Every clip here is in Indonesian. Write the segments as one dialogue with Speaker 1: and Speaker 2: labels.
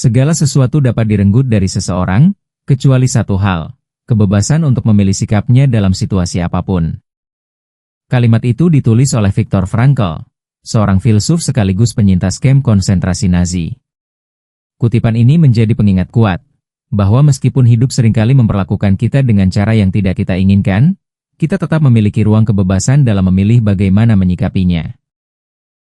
Speaker 1: Segala sesuatu dapat direnggut dari seseorang, kecuali satu hal, kebebasan untuk memilih sikapnya dalam situasi apapun. Kalimat itu ditulis oleh Viktor Frankl, seorang filsuf sekaligus penyintas kamp konsentrasi Nazi. Kutipan ini menjadi pengingat kuat, bahwa meskipun hidup seringkali memperlakukan kita dengan cara yang tidak kita inginkan, kita tetap memiliki ruang kebebasan dalam memilih bagaimana menyikapinya.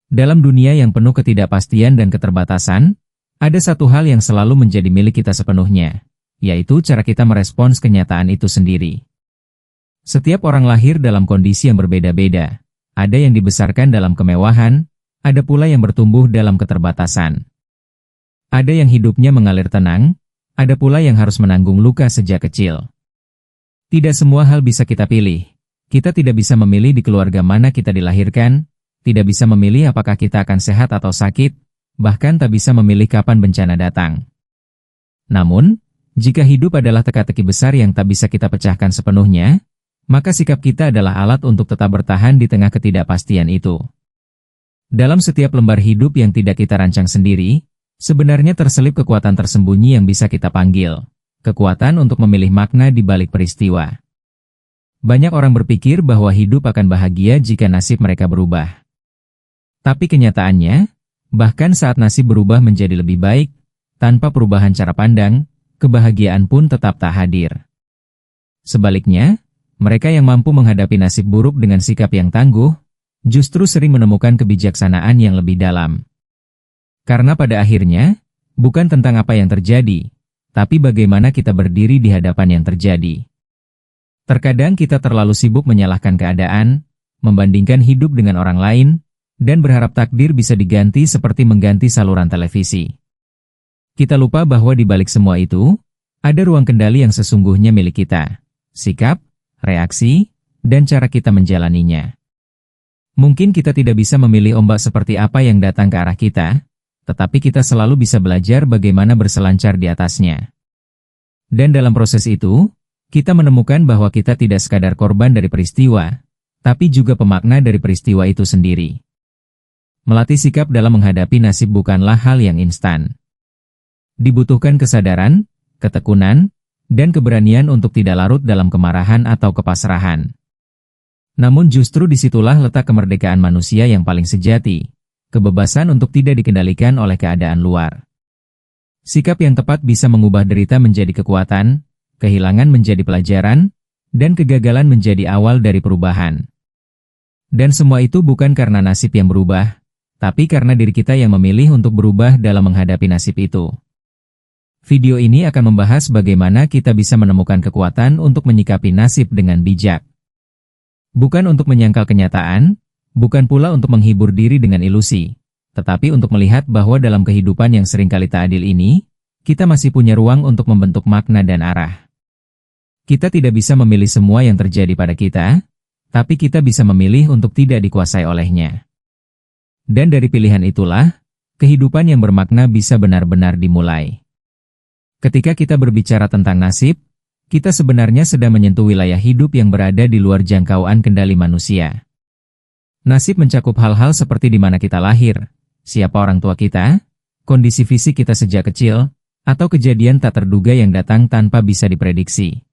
Speaker 1: Dalam dunia yang penuh ketidakpastian dan keterbatasan, ada satu hal yang selalu menjadi milik kita sepenuhnya, yaitu cara kita merespons kenyataan itu sendiri. Setiap orang lahir dalam kondisi yang berbeda-beda. Ada yang dibesarkan dalam kemewahan, ada pula yang bertumbuh dalam keterbatasan. Ada yang hidupnya mengalir tenang, ada pula yang harus menanggung luka sejak kecil. Tidak semua hal bisa kita pilih. Kita tidak bisa memilih di keluarga mana kita dilahirkan, tidak bisa memilih apakah kita akan sehat atau sakit, bahkan tak bisa memilih kapan bencana datang. Namun, jika hidup adalah teka-teki besar yang tak bisa kita pecahkan sepenuhnya, maka sikap kita adalah alat untuk tetap bertahan di tengah ketidakpastian itu. Dalam setiap lembar hidup yang tidak kita rancang sendiri, sebenarnya terselip kekuatan tersembunyi yang bisa kita panggil, kekuatan untuk memilih makna di balik peristiwa. Banyak orang berpikir bahwa hidup akan bahagia jika nasib mereka berubah. Tapi kenyataannya, bahkan saat nasib berubah menjadi lebih baik, tanpa perubahan cara pandang, kebahagiaan pun tetap tak hadir. Sebaliknya, mereka yang mampu menghadapi nasib buruk dengan sikap yang tangguh, justru sering menemukan kebijaksanaan yang lebih dalam. Karena pada akhirnya, bukan tentang apa yang terjadi, tapi bagaimana kita berdiri di hadapan yang terjadi. Terkadang kita terlalu sibuk menyalahkan keadaan, membandingkan hidup dengan orang lain, dan berharap takdir bisa diganti seperti mengganti saluran televisi. Kita lupa bahwa di balik semua itu, ada ruang kendali yang sesungguhnya milik kita, sikap, reaksi, dan cara kita menjalaninya. Mungkin kita tidak bisa memilih ombak seperti apa yang datang ke arah kita, tetapi kita selalu bisa belajar bagaimana berselancar di atasnya. Dan dalam proses itu, kita menemukan bahwa kita tidak sekadar korban dari peristiwa, tapi juga pemakna dari peristiwa itu sendiri. Melatih sikap dalam menghadapi nasib bukanlah hal yang instan. Dibutuhkan kesadaran, ketekunan, dan keberanian untuk tidak larut dalam kemarahan atau kepasrahan. Namun justru disitulah letak kemerdekaan manusia yang paling sejati, kebebasan untuk tidak dikendalikan oleh keadaan luar. Sikap yang tepat bisa mengubah derita menjadi kekuatan, kehilangan menjadi pelajaran, dan kegagalan menjadi awal dari perubahan. Dan semua itu bukan karena nasib yang berubah, tapi karena diri kita yang memilih untuk berubah dalam menghadapi nasib itu. Video ini akan membahas bagaimana kita bisa menemukan kekuatan untuk menyikapi nasib dengan bijak. Bukan untuk menyangkal kenyataan, bukan pula untuk menghibur diri dengan ilusi, tetapi untuk melihat bahwa dalam kehidupan yang seringkali tak adil ini, kita masih punya ruang untuk membentuk makna dan arah. Kita tidak bisa memilih semua yang terjadi pada kita, tapi kita bisa memilih untuk tidak dikuasai olehnya. Dan dari pilihan itulah, kehidupan yang bermakna bisa benar-benar dimulai. Ketika kita berbicara tentang nasib, kita sebenarnya sedang menyentuh wilayah hidup yang berada di luar jangkauan kendali manusia. Nasib mencakup hal-hal seperti di mana kita lahir, siapa orang tua kita, kondisi fisik kita sejak kecil, atau kejadian tak terduga yang datang tanpa bisa diprediksi.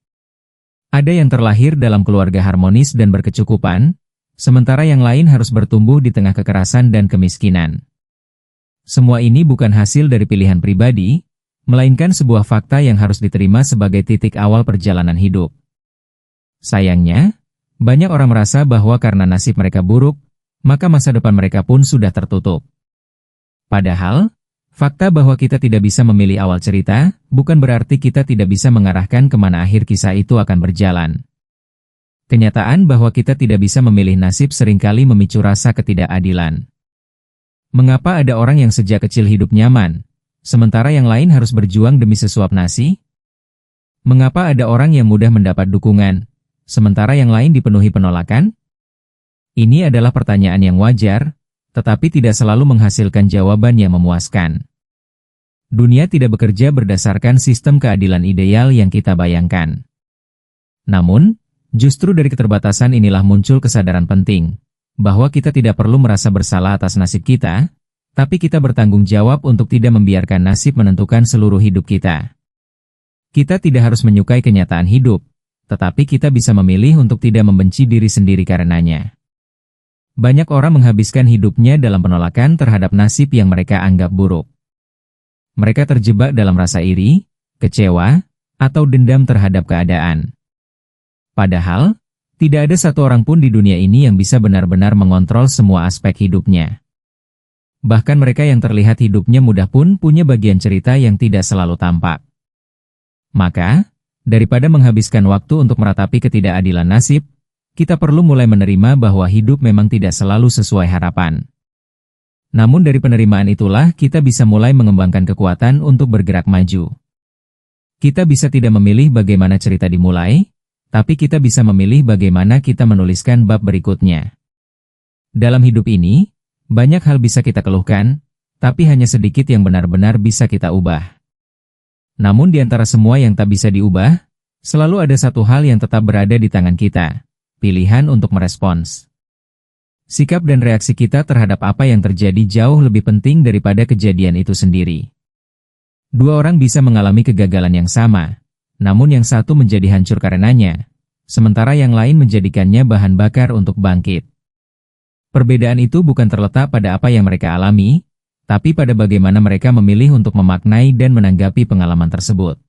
Speaker 1: Ada yang terlahir dalam keluarga harmonis dan berkecukupan, sementara yang lain harus bertumbuh di tengah kekerasan dan kemiskinan. Semua ini bukan hasil dari pilihan pribadi, melainkan sebuah fakta yang harus diterima sebagai titik awal perjalanan hidup. Sayangnya, banyak orang merasa bahwa karena nasib mereka buruk, maka masa depan mereka pun sudah tertutup. Padahal, fakta bahwa kita tidak bisa memilih awal cerita, bukan berarti kita tidak bisa mengarahkan kemana akhir kisah itu akan berjalan. Kenyataan bahwa kita tidak bisa memilih nasib seringkali memicu rasa ketidakadilan. Mengapa ada orang yang sejak kecil hidup nyaman, sementara yang lain harus berjuang demi sesuap nasi? Mengapa ada orang yang mudah mendapat dukungan, sementara yang lain dipenuhi penolakan? Ini adalah pertanyaan yang wajar, tetapi tidak selalu menghasilkan jawaban yang memuaskan. Dunia tidak bekerja berdasarkan sistem keadilan ideal yang kita bayangkan. Namun, justru dari keterbatasan inilah muncul kesadaran penting, bahwa kita tidak perlu merasa bersalah atas nasib kita, Tapi kita bertanggung jawab untuk tidak membiarkan nasib menentukan seluruh hidup kita. Kita tidak harus menyukai kenyataan hidup, tetapi kita bisa memilih untuk tidak membenci diri sendiri karenanya. Banyak orang menghabiskan hidupnya dalam penolakan terhadap nasib yang mereka anggap buruk. Mereka terjebak dalam rasa iri, kecewa, atau dendam terhadap keadaan. Padahal, tidak ada satu orang pun di dunia ini yang bisa benar-benar mengontrol semua aspek hidupnya. Bahkan mereka yang terlihat hidupnya mudah pun punya bagian cerita yang tidak selalu tampak. Maka, daripada menghabiskan waktu untuk meratapi ketidakadilan nasib, kita perlu mulai menerima bahwa hidup memang tidak selalu sesuai harapan. Namun dari penerimaan itulah kita bisa mulai mengembangkan kekuatan untuk bergerak maju. Kita bisa tidak memilih bagaimana cerita dimulai, tapi kita bisa memilih bagaimana kita menuliskan bab berikutnya. Dalam hidup ini, banyak hal bisa kita keluhkan, tapi hanya sedikit yang benar-benar bisa kita ubah. Namun di antara semua yang tak bisa diubah, selalu ada satu hal yang tetap berada di tangan kita, pilihan untuk merespons. Sikap dan reaksi kita terhadap apa yang terjadi jauh lebih penting daripada kejadian itu sendiri. Dua orang bisa mengalami kegagalan yang sama, namun yang satu menjadi hancur karenanya, sementara yang lain menjadikannya bahan bakar untuk bangkit. Perbedaan itu bukan terletak pada apa yang mereka alami, tapi pada bagaimana mereka memilih untuk memaknai dan menanggapi pengalaman tersebut.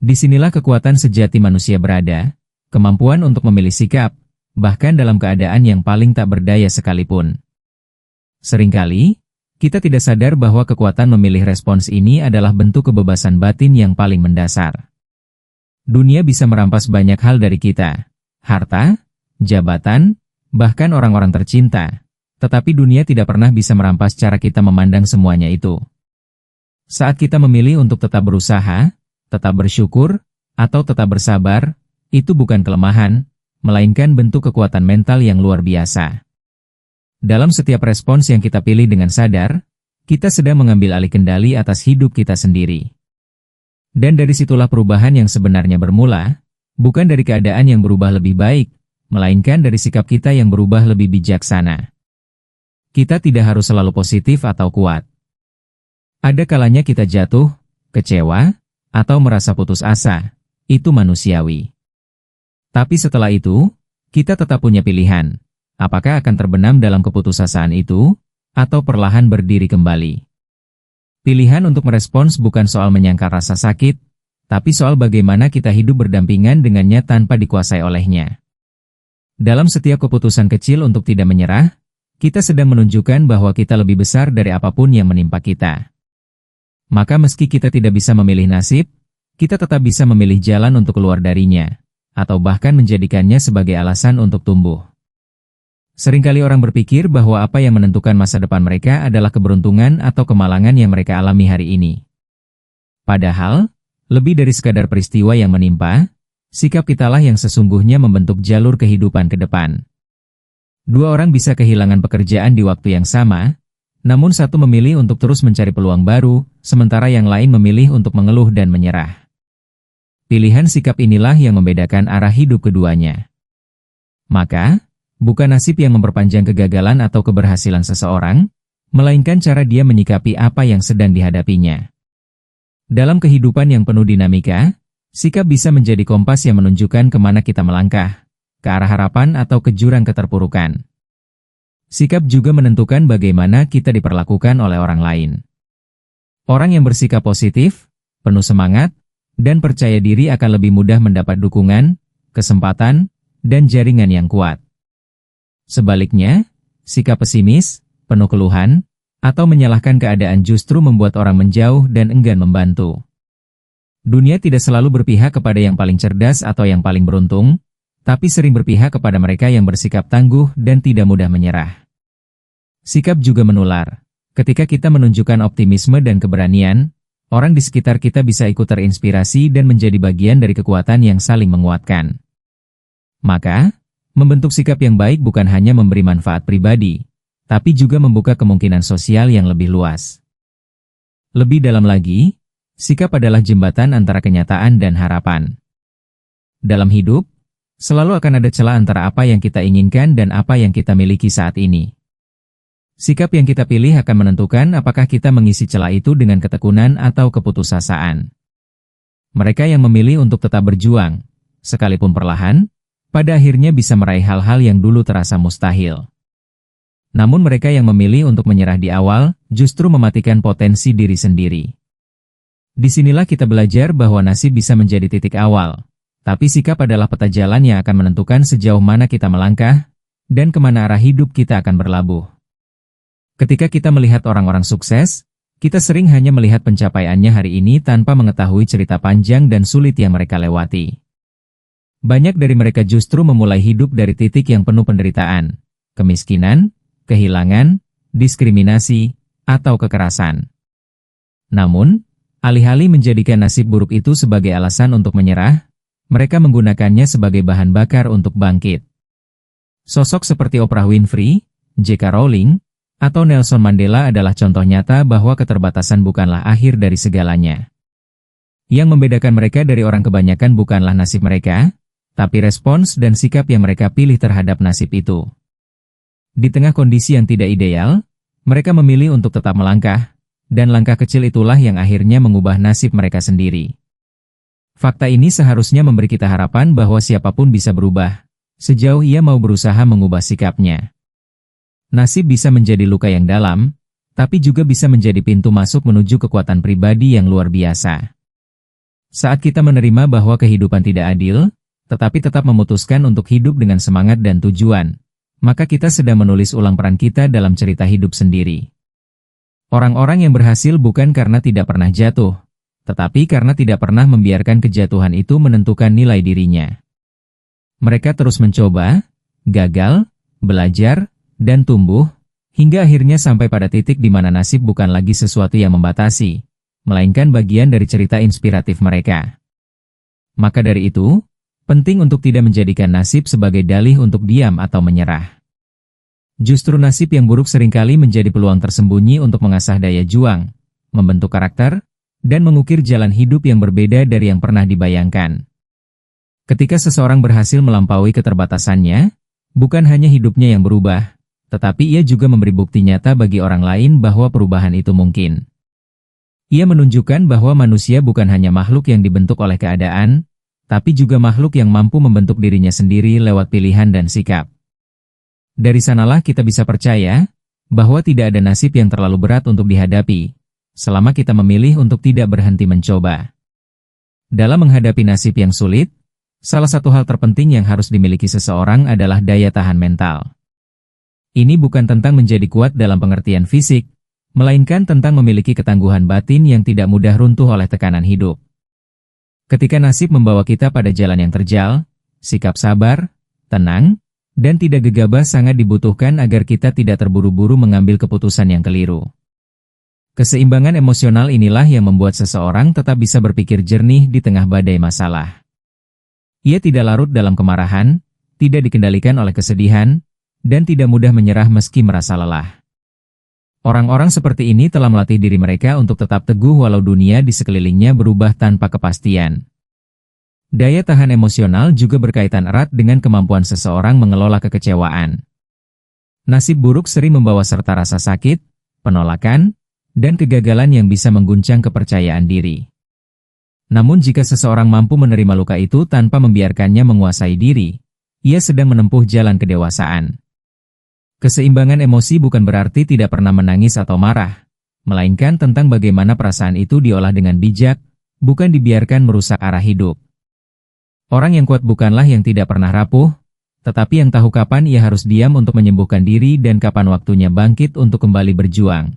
Speaker 1: Disinilah kekuatan sejati manusia berada, kemampuan untuk memilih sikap, bahkan dalam keadaan yang paling tak berdaya sekalipun. Seringkali, kita tidak sadar bahwa kekuatan memilih respons ini adalah bentuk kebebasan batin yang paling mendasar. Dunia bisa merampas banyak hal dari kita, harta, jabatan, bahkan orang-orang tercinta. Tetapi dunia tidak pernah bisa merampas cara kita memandang semuanya itu. Saat kita memilih untuk tetap berusaha, tetap bersyukur, atau tetap bersabar, itu bukan kelemahan, melainkan bentuk kekuatan mental yang luar biasa. Dalam setiap respons yang kita pilih dengan sadar, kita sedang mengambil alih kendali atas hidup kita sendiri. Dan dari situlah perubahan yang sebenarnya bermula, bukan dari keadaan yang berubah lebih baik, melainkan dari sikap kita yang berubah lebih bijaksana. Kita tidak harus selalu positif atau kuat. Ada kalanya kita jatuh, kecewa, atau merasa putus asa. Itu manusiawi. Tapi setelah itu, kita tetap punya pilihan. Apakah akan terbenam dalam keputusasaan itu, atau perlahan berdiri kembali. Pilihan untuk merespons bukan soal menyangkal rasa sakit, tapi soal bagaimana kita hidup berdampingan dengannya tanpa dikuasai olehnya. Dalam setiap keputusan kecil untuk tidak menyerah, kita sedang menunjukkan bahwa kita lebih besar dari apapun yang menimpa kita. Maka meski kita tidak bisa memilih nasib, kita tetap bisa memilih jalan untuk keluar darinya, atau bahkan menjadikannya sebagai alasan untuk tumbuh. Seringkali orang berpikir bahwa apa yang menentukan masa depan mereka adalah keberuntungan atau kemalangan yang mereka alami hari ini. Padahal, lebih dari sekadar peristiwa yang menimpa, sikap kitalah yang sesungguhnya membentuk jalur kehidupan ke depan. Dua orang bisa kehilangan pekerjaan di waktu yang sama, namun satu memilih untuk terus mencari peluang baru, sementara yang lain memilih untuk mengeluh dan menyerah. Pilihan sikap inilah yang membedakan arah hidup keduanya. Maka, bukan nasib yang memperpanjang kegagalan atau keberhasilan seseorang, melainkan cara dia menyikapi apa yang sedang dihadapinya. Dalam kehidupan yang penuh dinamika, sikap bisa menjadi kompas yang menunjukkan kemana kita melangkah, ke arah harapan atau ke jurang keterpurukan. Sikap juga menentukan bagaimana kita diperlakukan oleh orang lain. Orang yang bersikap positif, penuh semangat, dan percaya diri akan lebih mudah mendapat dukungan, kesempatan, dan jaringan yang kuat. Sebaliknya, sikap pesimis, penuh keluhan, atau menyalahkan keadaan justru membuat orang menjauh dan enggan membantu. Dunia tidak selalu berpihak kepada yang paling cerdas atau yang paling beruntung, tapi sering berpihak kepada mereka yang bersikap tangguh dan tidak mudah menyerah. Sikap juga menular. Ketika kita menunjukkan optimisme dan keberanian, orang di sekitar kita bisa ikut terinspirasi dan menjadi bagian dari kekuatan yang saling menguatkan. Maka, membentuk sikap yang baik bukan hanya memberi manfaat pribadi, tapi juga membuka kemungkinan sosial yang lebih luas. Lebih dalam lagi, sikap adalah jembatan antara kenyataan dan harapan. Dalam hidup, selalu akan ada celah antara apa yang kita inginkan dan apa yang kita miliki saat ini. Sikap yang kita pilih akan menentukan apakah kita mengisi celah itu dengan ketekunan atau keputusasaan. Mereka yang memilih untuk tetap berjuang, sekalipun perlahan, pada akhirnya bisa meraih hal-hal yang dulu terasa mustahil. Namun mereka yang memilih untuk menyerah di awal, justru mematikan potensi diri sendiri. Disinilah kita belajar bahwa nasib bisa menjadi titik awal, tapi sikap adalah peta jalan yang akan menentukan sejauh mana kita melangkah, dan kemana arah hidup kita akan berlabuh. Ketika kita melihat orang-orang sukses, kita sering hanya melihat pencapaiannya hari ini tanpa mengetahui cerita panjang dan sulit yang mereka lewati. Banyak dari mereka justru memulai hidup dari titik yang penuh penderitaan, kemiskinan, kehilangan, diskriminasi, atau kekerasan. Namun, alih-alih menjadikan nasib buruk itu sebagai alasan untuk menyerah, mereka menggunakannya sebagai bahan bakar untuk bangkit. Sosok seperti Oprah Winfrey, J.K. Rowling, atau Nelson Mandela adalah contoh nyata bahwa keterbatasan bukanlah akhir dari segalanya. Yang membedakan mereka dari orang kebanyakan bukanlah nasib mereka, tapi respons dan sikap yang mereka pilih terhadap nasib itu. Di tengah kondisi yang tidak ideal, mereka memilih untuk tetap melangkah, dan langkah kecil itulah yang akhirnya mengubah nasib mereka sendiri. Fakta ini seharusnya memberi kita harapan bahwa siapapun bisa berubah, sejauh ia mau berusaha mengubah sikapnya. Nasib bisa menjadi luka yang dalam, tapi juga bisa menjadi pintu masuk menuju kekuatan pribadi yang luar biasa. Saat kita menerima bahwa kehidupan tidak adil, tetapi tetap memutuskan untuk hidup dengan semangat dan tujuan, maka kita sedang menulis ulang peran kita dalam cerita hidup sendiri. Orang-orang yang berhasil bukan karena tidak pernah jatuh, tetapi karena tidak pernah membiarkan kejatuhan itu menentukan nilai dirinya. Mereka terus mencoba, gagal, belajar, dan tumbuh, hingga akhirnya sampai pada titik di mana nasib bukan lagi sesuatu yang membatasi, melainkan bagian dari cerita inspiratif mereka. Maka dari itu, penting untuk tidak menjadikan nasib sebagai dalih untuk diam atau menyerah. Justru nasib yang buruk seringkali menjadi peluang tersembunyi untuk mengasah daya juang, membentuk karakter, dan mengukir jalan hidup yang berbeda dari yang pernah dibayangkan. Ketika seseorang berhasil melampaui keterbatasannya, bukan hanya hidupnya yang berubah, tetapi ia juga memberi bukti nyata bagi orang lain bahwa perubahan itu mungkin. Ia menunjukkan bahwa manusia bukan hanya makhluk yang dibentuk oleh keadaan, tapi juga makhluk yang mampu membentuk dirinya sendiri lewat pilihan dan sikap. Dari sanalah kita bisa percaya bahwa tidak ada nasib yang terlalu berat untuk dihadapi, selama kita memilih untuk tidak berhenti mencoba. Dalam menghadapi nasib yang sulit, salah satu hal terpenting yang harus dimiliki seseorang adalah daya tahan mental. Ini bukan tentang menjadi kuat dalam pengertian fisik, melainkan tentang memiliki ketangguhan batin yang tidak mudah runtuh oleh tekanan hidup. Ketika nasib membawa kita pada jalan yang terjal, sikap sabar, tenang, dan tidak gegabah sangat dibutuhkan agar kita tidak terburu-buru mengambil keputusan yang keliru. Keseimbangan emosional inilah yang membuat seseorang tetap bisa berpikir jernih di tengah badai masalah. Ia tidak larut dalam kemarahan, tidak dikendalikan oleh kesedihan, dan tidak mudah menyerah meski merasa lelah. Orang-orang seperti ini telah melatih diri mereka untuk tetap teguh walau dunia di sekelilingnya berubah tanpa kepastian. Daya tahan emosional juga berkaitan erat dengan kemampuan seseorang mengelola kekecewaan. Nasib buruk sering membawa serta rasa sakit, penolakan, dan kegagalan yang bisa mengguncang kepercayaan diri. Namun jika seseorang mampu menerima luka itu tanpa membiarkannya menguasai diri, ia sedang menempuh jalan kedewasaan. Keseimbangan emosi bukan berarti tidak pernah menangis atau marah, melainkan tentang bagaimana perasaan itu diolah dengan bijak, bukan dibiarkan merusak arah hidup. Orang yang kuat bukanlah yang tidak pernah rapuh, tetapi yang tahu kapan ia harus diam untuk menyembuhkan diri dan kapan waktunya bangkit untuk kembali berjuang.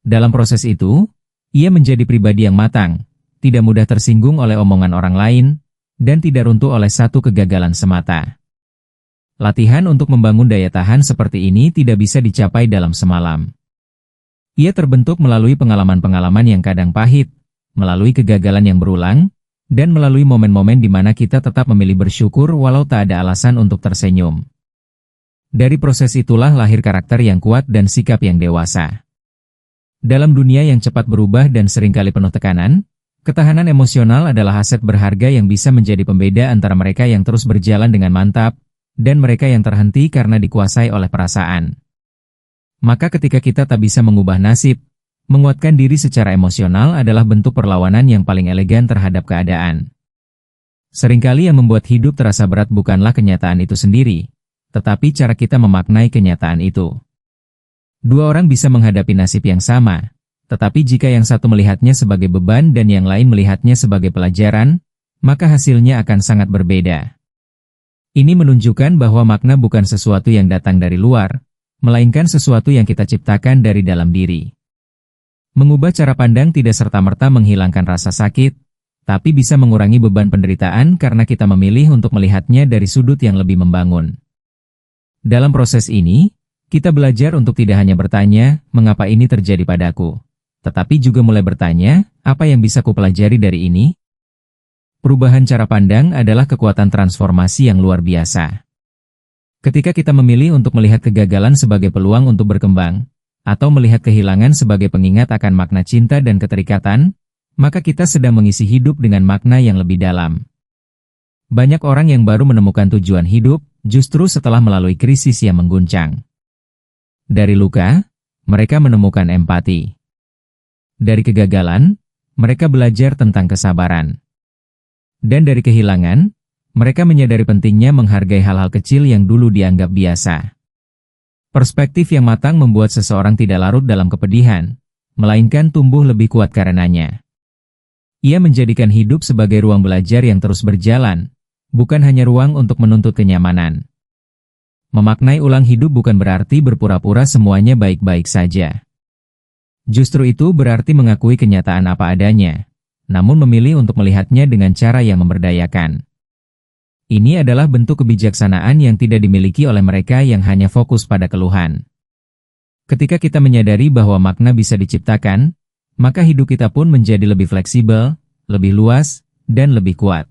Speaker 1: Dalam proses itu, ia menjadi pribadi yang matang, tidak mudah tersinggung oleh omongan orang lain, dan tidak runtuh oleh satu kegagalan semata. Latihan untuk membangun daya tahan seperti ini tidak bisa dicapai dalam semalam. Ia terbentuk melalui pengalaman-pengalaman yang kadang pahit, melalui kegagalan yang berulang, dan melalui momen-momen di mana kita tetap memilih bersyukur walau tak ada alasan untuk tersenyum. Dari proses itulah lahir karakter yang kuat dan sikap yang dewasa. Dalam dunia yang cepat berubah dan seringkali penuh tekanan, ketahanan emosional adalah aset berharga yang bisa menjadi pembeda antara mereka yang terus berjalan dengan mantap, dan mereka yang terhenti karena dikuasai oleh perasaan. Maka ketika kita tak bisa mengubah nasib, menguatkan diri secara emosional adalah bentuk perlawanan yang paling elegan terhadap keadaan. Seringkali yang membuat hidup terasa berat bukanlah kenyataan itu sendiri, tetapi cara kita memaknai kenyataan itu. Dua orang bisa menghadapi nasib yang sama, tetapi jika yang satu melihatnya sebagai beban dan yang lain melihatnya sebagai pelajaran, maka hasilnya akan sangat berbeda. Ini menunjukkan bahwa makna bukan sesuatu yang datang dari luar, melainkan sesuatu yang kita ciptakan dari dalam diri. Mengubah cara pandang tidak serta-merta menghilangkan rasa sakit, tapi bisa mengurangi beban penderitaan karena kita memilih untuk melihatnya dari sudut yang lebih membangun. Dalam proses ini, kita belajar untuk tidak hanya bertanya, mengapa ini terjadi padaku, tetapi juga mulai bertanya, apa yang bisa kupelajari dari ini? Perubahan cara pandang adalah kekuatan transformasi yang luar biasa. Ketika kita memilih untuk melihat kegagalan sebagai peluang untuk berkembang, atau melihat kehilangan sebagai pengingat akan makna cinta dan keterikatan, maka kita sedang mengisi hidup dengan makna yang lebih dalam. Banyak orang yang baru menemukan tujuan hidup, justru setelah melalui krisis yang mengguncang. Dari luka, mereka menemukan empati. Dari kegagalan, mereka belajar tentang kesabaran. Dan dari kehilangan, mereka menyadari pentingnya menghargai hal-hal kecil yang dulu dianggap biasa. Perspektif yang matang membuat seseorang tidak larut dalam kepedihan, melainkan tumbuh lebih kuat karenanya. Ia menjadikan hidup sebagai ruang belajar yang terus berjalan, bukan hanya ruang untuk menuntut kenyamanan. Memaknai ulang hidup bukan berarti berpura-pura semuanya baik-baik saja. Justru itu berarti mengakui kenyataan apa adanya, namun memilih untuk melihatnya dengan cara yang memberdayakan. Ini adalah bentuk kebijaksanaan yang tidak dimiliki oleh mereka yang hanya fokus pada keluhan. Ketika kita menyadari bahwa makna bisa diciptakan, maka hidup kita pun menjadi lebih fleksibel, lebih luas, dan lebih kuat.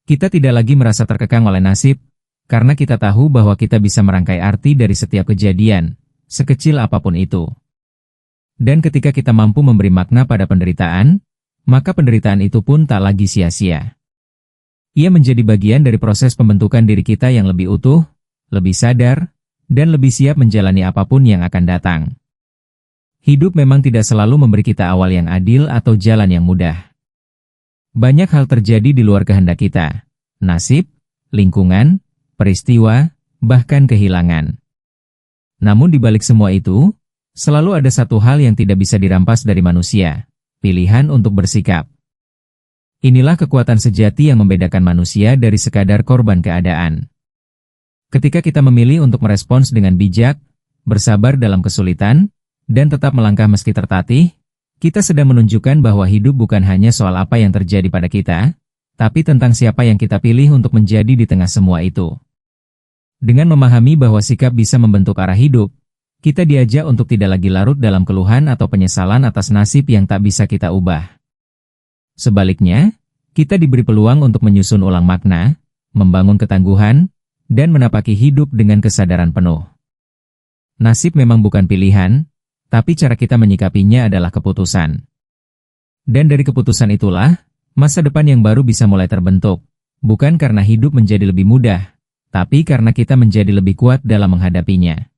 Speaker 1: Kita tidak lagi merasa terkekang oleh nasib, karena kita tahu bahwa kita bisa merangkai arti dari setiap kejadian, sekecil apapun itu. Dan ketika kita mampu memberi makna pada penderitaan, maka penderitaan itu pun tak lagi sia-sia. Ia menjadi bagian dari proses pembentukan diri kita yang lebih utuh, lebih sadar, dan lebih siap menjalani apapun yang akan datang. Hidup memang tidak selalu memberi kita awal yang adil atau jalan yang mudah. Banyak hal terjadi di luar kehendak kita. Nasib, lingkungan, peristiwa, bahkan kehilangan. Namun di balik semua itu, selalu ada satu hal yang tidak bisa dirampas dari manusia, pilihan untuk bersikap. Inilah kekuatan sejati yang membedakan manusia dari sekadar korban keadaan. Ketika kita memilih untuk merespons dengan bijak, bersabar dalam kesulitan, dan tetap melangkah meski tertatih, kita sedang menunjukkan bahwa hidup bukan hanya soal apa yang terjadi pada kita, tapi tentang siapa yang kita pilih untuk menjadi di tengah semua itu. Dengan memahami bahwa sikap bisa membentuk arah hidup, kita diajak untuk tidak lagi larut dalam keluhan atau penyesalan atas nasib yang tak bisa kita ubah. Sebaliknya, kita diberi peluang untuk menyusun ulang makna, membangun ketangguhan, dan menapaki hidup dengan kesadaran penuh. Nasib memang bukan pilihan, tapi cara kita menyikapinya adalah keputusan. Dan dari keputusan itulah, masa depan yang baru bisa mulai terbentuk, bukan karena hidup menjadi lebih mudah, tapi karena kita menjadi lebih kuat dalam menghadapinya.